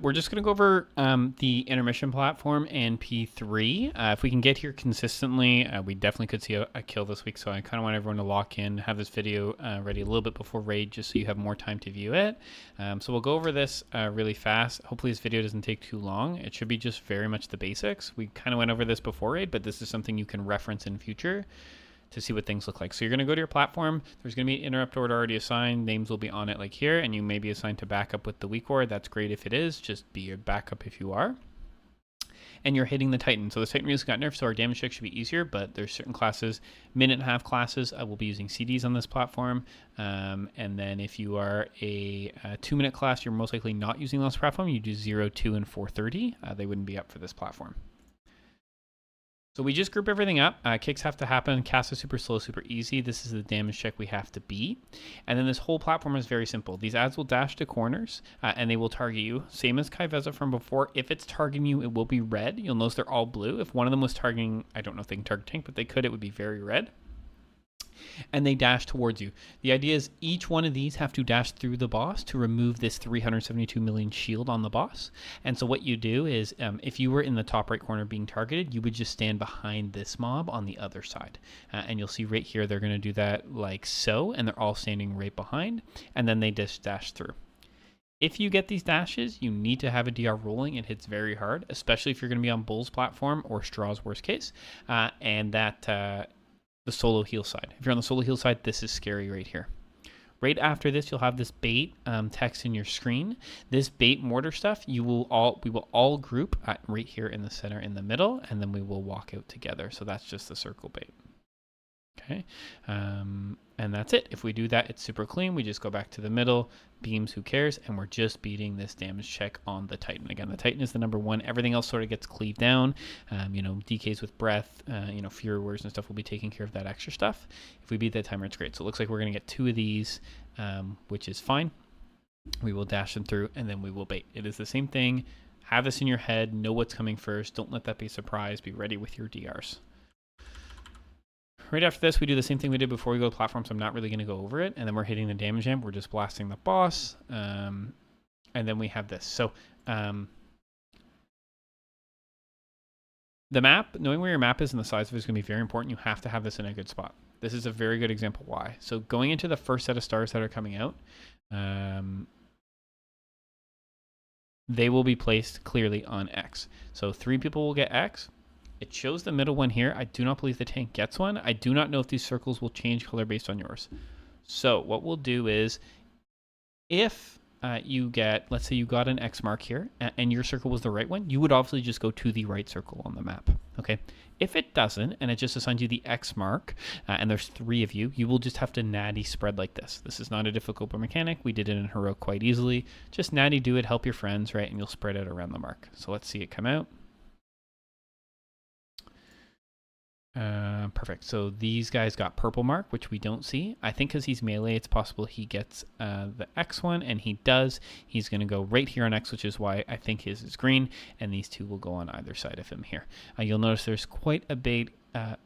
We're just going to go over the intermission platform and P3. If we can get here consistently, we definitely could see a kill this week. So I kind of want everyone to lock in, have this video ready a little bit before raid, just so you have more time to view it. So we'll go over this really fast. Hopefully this video doesn't take too long. It should be just very much the basics. We kind of went over this before raid, but this is something you can reference in future to see what things look like. So you're going to go to your platform. There's going to be an interrupt order already assigned. Names will be on it like here, and you may be assigned to backup with the weak ward. That's great if it is. Just be your backup if you are. And you're hitting the Titan. So the Titan really got nerfed, so our damage check should be easier, but there's certain classes, minute and a half classes, we'll be using CDs on this platform. And then if you are a 2-minute class, you're most likely not using this platform. You do 0, 2, and 430. They wouldn't be up for this platform. So we just group everything up. Kicks have to happen. Cast is super slow, super easy. This is the damage check we have to beat. And then this whole platform is very simple. These ads will dash to corners, and they will target you. Same as Kaiveza from before. If it's targeting you, it will be red. You'll notice they're all blue. If one of them was targeting, I don't know if they can target tank, but they could, it would be very red. And they dash towards you. The idea is each one of these have to dash through the boss to remove this 372 million shield on the boss. And so what you do is, if you were in the top right corner being targeted, you would just stand behind this mob on the other side. And you'll see right here, they're going to do that like so, and they're all standing right behind, and then they just dash through. If you get these dashes, you need to have a DR rolling. It hits very hard, especially if you're going to be on Bull's platform or Straw's worst case. And that... the solo heal side. If you're on the solo heal side, this is scary right here. Right after this, you'll have this bait text in your screen. This bait mortar stuff, we will all group right here in the center in the middle, and then we will walk out together. So that's just the circle bait. Okay, and that's it. If we do that, it's super clean. We just go back to the middle, beams, who cares, and we're just beating this damage check on the Titan. Again, the Titan is the number one. Everything else sort of gets cleaved down. DKs with breath, Fury Warriors and stuff will be taking care of that extra stuff. If we beat that timer, it's great. So it looks like we're going to get 2 of these, which is fine. We will dash them through, and then we will bait. It is the same thing. Have this in your head. Know what's coming first. Don't let that be a surprise. Be ready with your DRs. Right after this, we do the same thing we did before we go to platform, so I'm not really going to go over it. And then we're hitting the damage amp. We're just blasting the boss. And then we have this. So the map, knowing where your map is and the size of it is going to be very important. You have to have this in a good spot. This is a very good example why. So going into the first set of stars that are coming out, they will be placed clearly on X. So 3 people will get X. It shows the middle one here. I do not believe the tank gets one. I do not know if these circles will change color based on yours. So what we'll do is, if you get, let's say you got an X mark here, and your circle was the right one, you would obviously just go to the right circle on the map. Okay. If it doesn't, and it just assigns you the X mark, and there's 3 of you, you will just have to natty spread like this. This is not a difficult mechanic. We did it in Heroic quite easily. Just natty do it, help your friends, right? And you'll spread it around the mark. So let's see it come out. Perfect. So these guys got purple mark, which we don't see. I think because he's melee, it's possible he gets the X one, and he does. He's going to go right here on X, which is why I think his is green, and these 2 will go on either side of him here. You'll notice there's quite a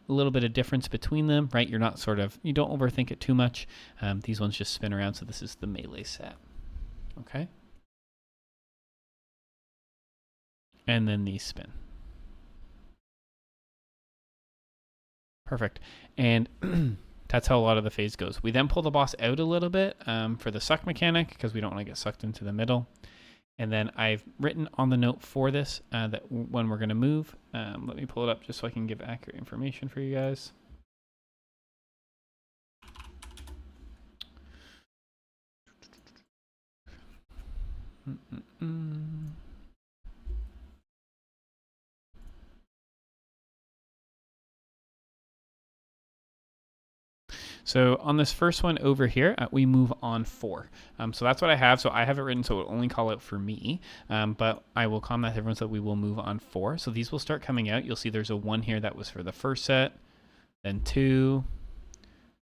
little bit of difference between them, right? You don't overthink it too much. These ones just spin around, so this is the melee set. Okay. And then these spin. Perfect. And that's how a lot of the phase goes. We then pull the boss out a little bit for the suck mechanic, because we don't want to get sucked into the middle. And then I've written on the note for this that when we're going to move, let me pull it up just so I can give accurate information for you guys. So on this first one over here, we move on 4. So that's what I have. So I have it written so it will only call out for me, but I will comment to everyone so that we will move on 4. So these will start coming out. You'll see there's a 1 here that was for the first set, then 2,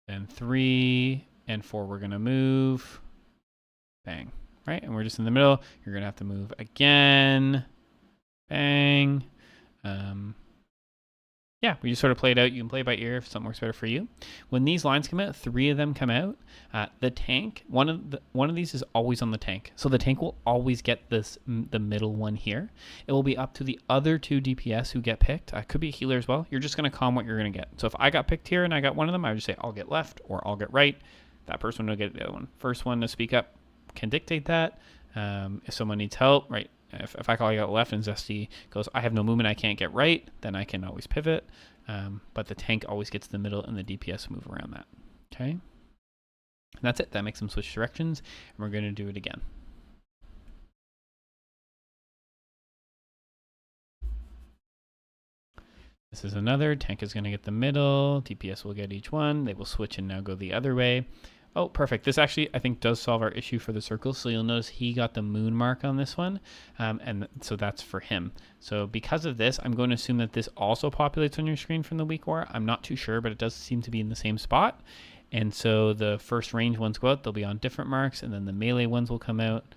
then 3, and 4 we're going to move. Bang. Right? And we're just in the middle. You're going to have to move again. Bang. yeah, we just sort of play it out. You can play it by ear if something works better for you. When these lines come out, 3 of them come out. The tank, one of these is always on the tank, so the tank will always get the middle one here. It will be up to the other 2 DPS who get picked. Could be a healer as well. You're just going to calm what you're going to get. So if I got picked here and I got one of them, I would just say I'll get left or I'll get right. That person will get the other one. First one to speak up can dictate that. If someone needs help, right? If I call you out left and Zesty goes, I have no movement, I can't get right, then I can always pivot. But the tank always gets the middle and the DPS move around that. Okay. And that's it. That makes them switch directions. And we're going to do it again. This is another. Tank is going to get the middle. DPS will get each one. They will switch and now go the other way. Oh, perfect. This actually, I think, does solve our issue for the circle. So you'll notice he got the moon mark on this one. And so that's for him. So because of this, I'm going to assume that this also populates on your screen from the weak aura. I'm not too sure, but it does seem to be in the same spot. And so the first range ones go out. They'll be on different marks. And then the melee ones will come out,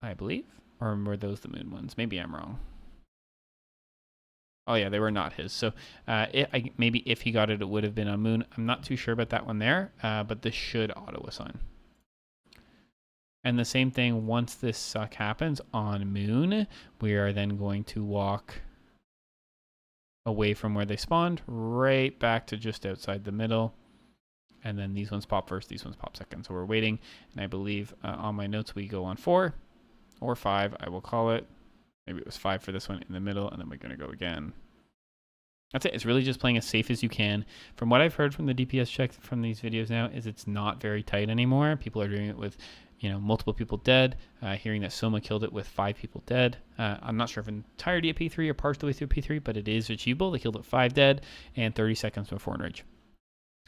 I believe. Or were those the moon ones? Maybe I'm wrong. Oh, yeah, they were not his. So maybe if he got it, it would have been on moon. I'm not too sure about that one there, but this should auto-assign. And the same thing, once this suck happens on moon, we are then going to walk away from where they spawned, right back to just outside the middle. And then these ones pop first, these ones pop second. So we're waiting. And I believe on my notes, we go on 4 or 5, I will call it. Maybe it was 5 for this one in the middle, and then we're going to go again. That's it. It's really just playing as safe as you can. From what I've heard from the DPS check from these videos now is it's not very tight anymore. People are doing it with, multiple people dead. Hearing that Soma killed it with 5 people dead. I'm not sure if entirety of P3 or part of the way through P3, but it is achievable. They killed it 5 dead and 30 seconds before enrage.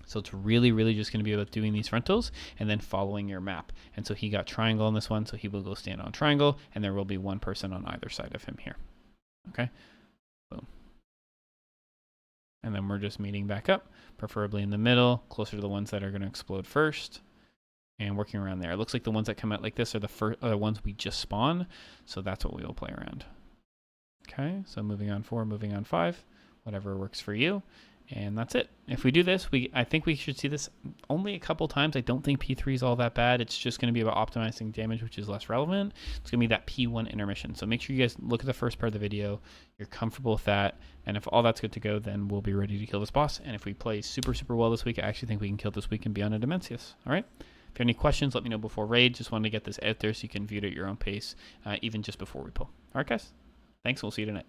So it's really, really just going to be about doing these frontals and then following your map. And so he got triangle on this one, so he will go stand on triangle, and there will be one person on either side of him here. Okay? Boom. And then we're just meeting back up, preferably in the middle, closer to the ones that are going to explode first, and working around there. It looks like the ones that come out like this are the ones we just spawn, so that's what we will play around. Okay, so moving on 4, moving on 5, whatever works for you. And that's it. If we do this, I think we should see this only a couple times. I don't think P3 is all that bad. It's just going to be about optimizing damage, which is less relevant. It's going to be that P1 intermission. So make sure you guys look at the first part of the video. You're comfortable with that. And if all that's good to go, then we'll be ready to kill this boss. And if we play super, super well this week, I actually think we can kill this week and be on a Dimensius. All right? If you have any questions, let me know before raid. Just wanted to get this out there so you can view it at your own pace, even just before we pull. All right, guys? Thanks. We'll see you tonight.